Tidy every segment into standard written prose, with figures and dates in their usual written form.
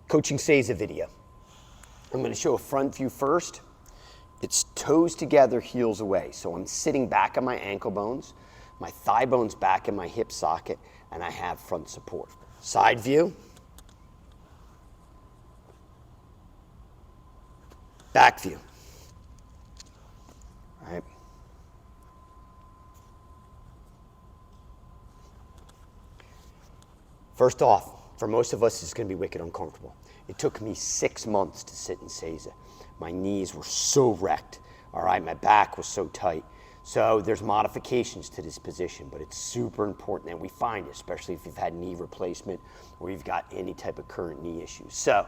Coaching Seiza video. I'm going to show a front view first. It's toes together, heels away. So I'm sitting back on my ankle bones, my thigh bones back in my hip socket, and I have front support. Side view. Back view. All right. First off, for most of us, it's going to be wicked uncomfortable. It took me 6 months to sit in Seiza. My knees were so wrecked, all right? My back was so tight. So there's modifications to this position, but it's super important that we find it, especially if you've had knee replacement or you've got any type of current knee issues. So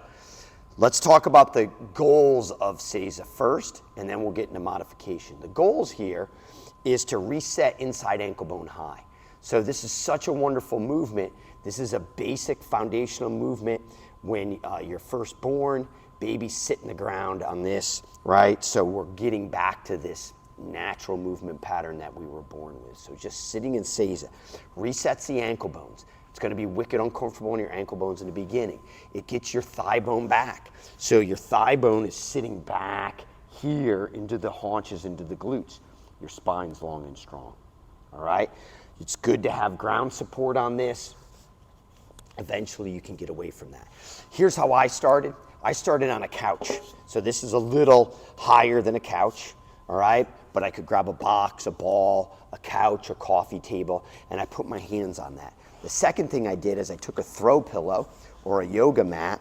let's talk about the goals of Seiza first, and then we'll get into modification. The goals here is to reset inside ankle bone high. So this is such a wonderful movement. This is a basic foundational movement when you're first born, babies sit in the ground on this, right? So we're getting back to this natural movement pattern that we were born with. So just sitting in Seiza resets the ankle bones. It's going to be wicked uncomfortable on your ankle bones in the beginning. It gets your thigh bone back. So your thigh bone is sitting back here into the haunches, into the glutes. Your spine's long and strong, all right? It's good to have ground support on this. Eventually you can get away from that. Here's how I started. I started on a couch. So this is a little higher than a couch, all right? But I could grab a box, a ball, a couch, a coffee table, and I put my hands on that. The second thing I did is I took a throw pillow or a yoga mat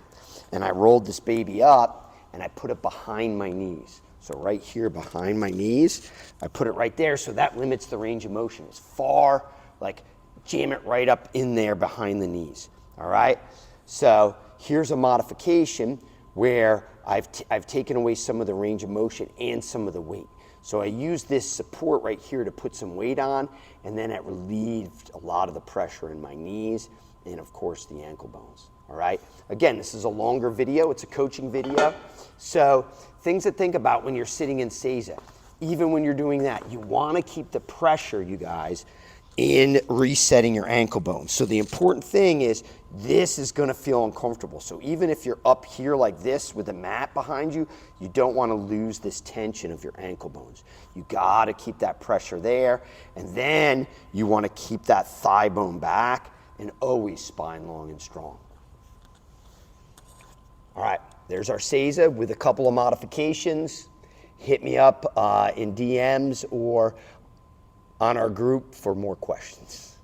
and I rolled this baby up and I put it behind my knees. So right here behind my knees, I put it right there, so that limits the range of motion. As far, like jam it right up in there behind the knees. All right, so here's a modification where I've taken away some of the range of motion and some of the weight. So I use this support right here to put some weight on, and then it relieved a lot of the pressure in my knees and of course the ankle bones. All right, again, this is a longer video, it's a coaching video. So things to think about when you're sitting in Seiza, even when you're doing that, you wanna keep the pressure, you guys, in resetting your ankle bones. So the important thing is this is gonna feel uncomfortable. So even if you're up here like this with a mat behind you, you don't wanna lose this tension of your ankle bones. You gotta keep that pressure there, and then you wanna keep that thigh bone back and always spine long and strong. All right, there's our Seiza with a couple of modifications. Hit me up in DMs or on our group for more questions.